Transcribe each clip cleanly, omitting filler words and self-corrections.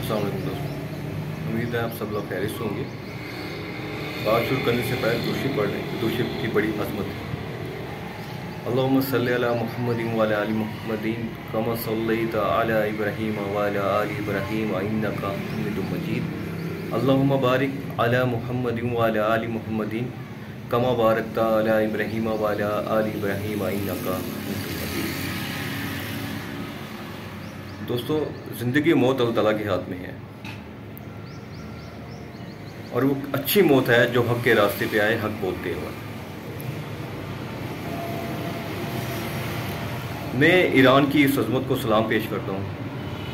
अस्सलाम वालेकुम दोस्तों, उम्मीद है आप सब लोग खैरियत से होंगे। बात शुरू करने से पहले दूसरी पढ़ लें कि दूसरी की बड़ी अज़मत है। अल्लाहुम्मा सल्लि अला मुहम्मदिन व अला आलि मुहम्मदिन कमा सल्लैता अला इब्राहीम व अला आलि इब्राहीम इन्नका हमीदुम मजीद। अल्लाहुम्मा बारिक अला मुहम्मदिन व अला आलि मुहम्मदिन कमा बारकता अला इब्राहीम व अला आलि इब्राहीम इन्नका हमीदुम मजीद। दोस्तों, ज़िंदगी मौत अल्लाह ताला के हाथ में है, और वो अच्छी मौत है जो हक के रास्ते पे आए, हक बोलते हुए। मैं ईरान की इस अज़मत को सलाम पेश करता हूँ,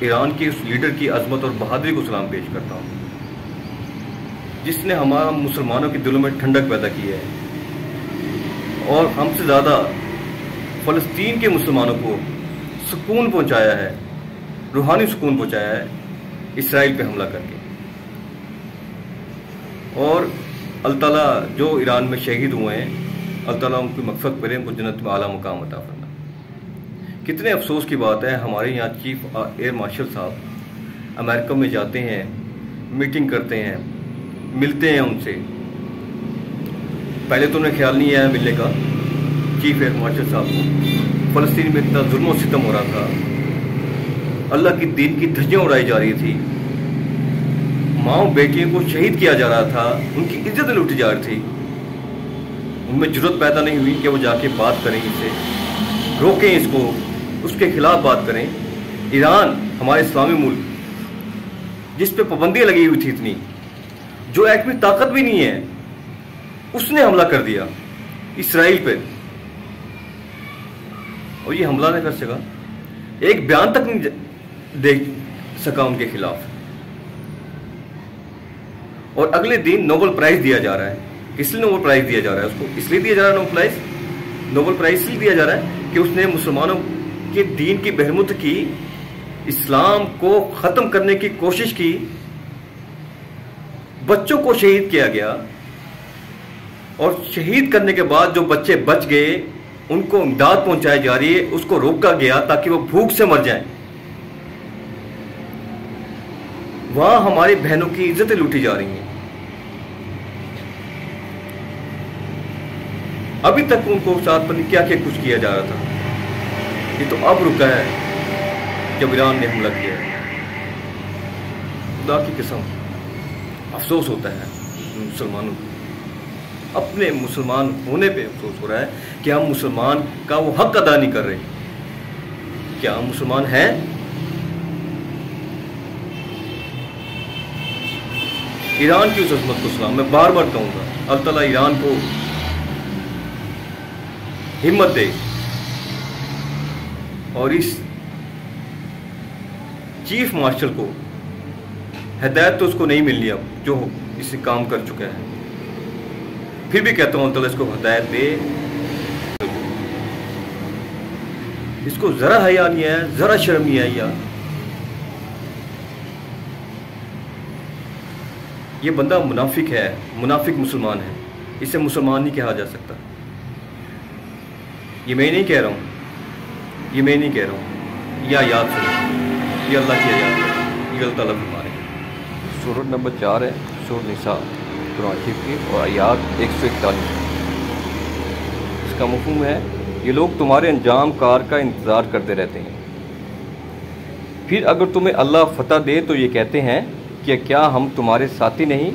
ईरान के उस लीडर की अज़मत और बहादुरी को सलाम पेश करता हूँ जिसने हमारा मुसलमानों के दिलों में ठंडक पैदा की है, और हमसे ज़्यादा फ़लस्तीन के मुसलमानों को सुकून पहुँचाया है, रूहानी सुकून पहुँचाया है इसराइल पे हमला करके। और अल्लाह ताला जो ईरान में शहीद हुए हैं, अल्लाह ताला उनकी मग़फ़िरत करे, उनको जन्नत में आला मुकाम अता फरमाए। कितने अफसोस की बात है, हमारे यहाँ चीफ एयर मार्शल साहब अमेरिका में जाते हैं, मीटिंग करते हैं, मिलते हैं उनसे। पहले तो उन्हें ख्याल नहीं आया मिलने का चीफ एयर मार्शल साहब को। फ़लस्तीन में इतना जुल्म और सितम हो रहा था, अल्लाह की दीन की धज्जियाँ उड़ाई जा रही थी, माँ बेटियों को शहीद किया जा रहा था, उनकी इज्जत लूटी जा रही थी। उनमें जरूरत पैदा नहीं हुई कि वो जाके बात करें, इसे रोकें, इसको उसके खिलाफ बात करें। ईरान हमारे इस्लामी मुल्क जिस पे पाबंदियाँ लगी हुई थी इतनी, जो एटमी ताकत भी नहीं है, उसने हमला कर दिया इसराइल पे, और ये हमला नहीं कर सका, एक बयान तक नहीं दे सका उनके खिलाफ। और अगले दिन नोबेल प्राइज दिया जा रहा है। किस लिए नोबेल प्राइज दिया जा रहा है उसको? इसलिए दिया जा रहा है नोबेल प्राइज इसलिए दिया जा रहा है कि उसने मुसलमानों के दीन की बहरमुत की, इस्लाम को ख़त्म करने की कोशिश की, बच्चों को शहीद किया गया, और शहीद करने के बाद जो बच्चे बच गए उनको इमदाद पहुंचाई जा रही है, उसको रोका गया ताकि वो भूख से मर जाएं। वहां हमारी बहनों की इज्जतें लूटी जा रही हैं। अभी तक उनको साथ पर क्या क्या कुछ किया जा रहा था, ये तो अब रुका है जब ईरान ने हमला किया है। खुदा की कसम अफसोस होता है मुसलमानों को, अपने मुसलमान होने पे अफसोस हो रहा है कि हम मुसलमान का वो हक अदा नहीं कर रहे। क्या हम मुसलमान हैं? ईरान की उस अज़मत को सलाम। मैं बार बार कहूँगा, अल्लाह ताला ईरान को हिम्मत दे, और इस चीफ मार्शल को हिदायत तो उसको नहीं मिलनी अब, जो इसे काम कर चुका है। फिर भी कहता हूँ अल्लाह ताला इसको हिदायत दे। इसको ज़रा हया नहीं है, ज़रा शर्म नहीं आई यार। ये बंदा मुनाफिक है, मुनाफिक मुसलमान है, इसे मुसलमान नहीं कहा जा सकता। ये मैं नहीं कह रहा हूँ, ये मैं नहीं कह रहा हूँ, ये आयात सुनो, ये अल्लाह की आयात है, ये अल्लाह ताला फरमा रहे हैं। सूरत नंबर 4 है, सूरत निसा कुरान शरीफ की, और आयात 141। इसका मफ़हूम है, ये लोग तुम्हारे अंजाम कार का इंतज़ार करते रहते हैं, फिर अगर तुम्हें अल्लाह फतह दे तो ये कहते हैं कि क्या हम तुम्हारे साथी नहीं,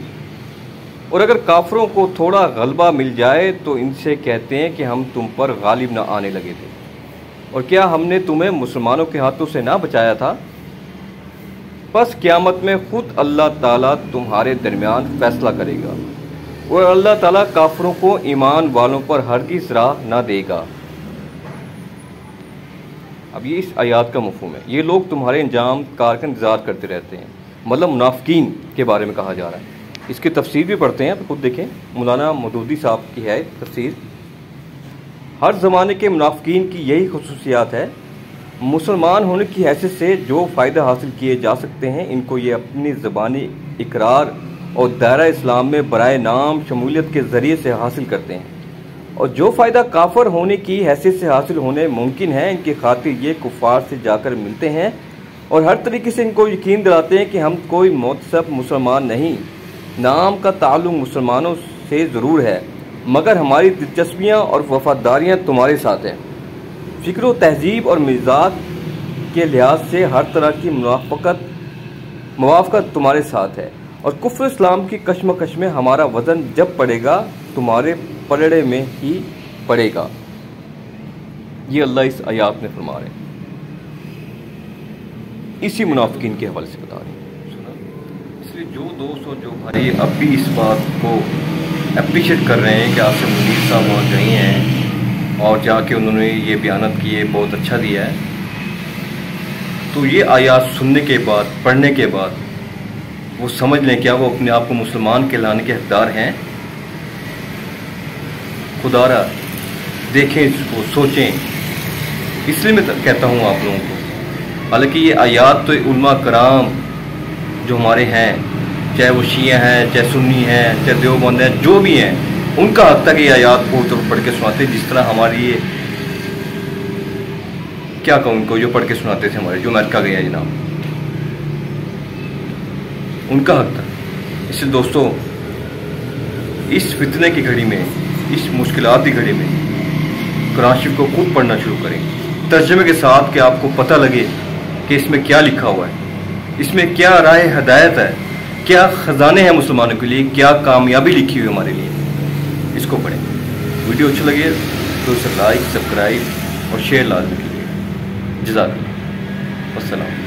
और अगर काफरों को थोड़ा गलबा मिल जाए तो इनसे कहते हैं कि हम तुम पर गालिब ना आने लगे थे, और क्या हमने तुम्हें मुसलमानों के हाथों से ना बचाया था। बस क़यामत में खुद अल्लाह ताला तुम्हारे दरमियान फैसला करेगा, और अल्लाह ताला काफरों को ईमान वालों पर हरगिज़ राह ना देगा। अब ये इस आयात का मफ़हूम है, ये लोग तुम्हारे अंजाम कार का इंतज़ार करते रहते हैं, मतलब मुनाफिकीन के बारे में कहा जा रहा है। इसकी तफसीर भी पढ़ते हैं, आप खुद देखें, मौलाना मदूदी साहब की है तफसीर। हर ज़माने के मुनाफिकीन की यही खुसूसियात है, मुसलमान होने की हैसियत से जो फ़ायदा हासिल किए जा सकते हैं, इनको ये अपनी ज़बानी इकरार और दायरा इस्लाम में बराए नाम शमूलियत के ज़रिए से हासिल करते हैं, और जो फ़ायदा काफर होने की हैसियत से हासिल होने मुमकिन है, इनकी खातिर ये कुफ़ार से जाकर मिलते हैं اور ہر طریقے سے ان کو یقین دلاتے ہیں کہ ہم کوئی معتصب مسلمان نہیں، نام کا تعلق مسلمانوں سے ضرور ہے، مگر ہماری دلچسپیاں اور وفاداریاں تمہارے ساتھ ہیں۔ فکر و تہذیب اور مزاج کے لحاظ سے ہر طرح کی موافقت تمہارے ساتھ ہے، اور کفر اسلام کی کشمکش میں ہمارا وزن جب پڑے گا تمہارے پلڑے میں ہی پڑے گا۔ یہ اللہ اس آیات میں فرما رہے ہیں، اسی منافقین کے حوالے سے بتا رہے ہیں۔ اس لیے جو دوست اور جو بھائی اب بھی اس بات کو اپریشیٹ کر رہے ہیں کہ آصف منیر صاحب وہاں گئے ہیں اور جا کے انہوں نے یہ بیانات کیے، بہت اچھا دیا ہے، تو یہ آیات سننے کے بعد، پڑھنے کے بعد وہ سمجھ لیں کیا وہ اپنے آپ کو مسلمان کہلانے کے حقدار ہیں؟ خدا را دیکھیں اس کو، سوچیں۔ اس لیے میں کہتا ہوں آپ لوگوں کو، حالانکہ یہ آیات تو علماء کرام جو ہمارے ہیں، چاہے وہ شیعہ ہیں، چاہے سنی ہیں، چاہے دیوبند ہیں، جو بھی ہیں، ان کا حق تک یہ آیات کو پڑھ کے سناتے ہیں، جس طرح ہماری یہ کیا کہوں ان کو جو پڑھ کے سناتے تھے ہمارے جو امریکہ گئے ہیں جناب، ان کا حق تھا۔ اس لیے دوستو، اس فتنے کی گھڑی میں، اس مشکلات کی گھڑی میں قرآن شریف کو خود پڑھنا شروع کریں، ترجمے کے ساتھ، کہ آپ کو پتہ لگے کہ اس میں کیا لکھا ہوا ہے، اس میں کیا راہ ہدایت ہے، کیا خزانے ہیں مسلمانوں کے لیے، کیا کامیابی لکھی ہوئی ہمارے لیے۔ اس کو پڑھیں۔ ویڈیو اچھا لگے تو اسے لائک، سبسکرائب اور شیئر لازمی کیجیے۔ جزاک اللہ، السلام۔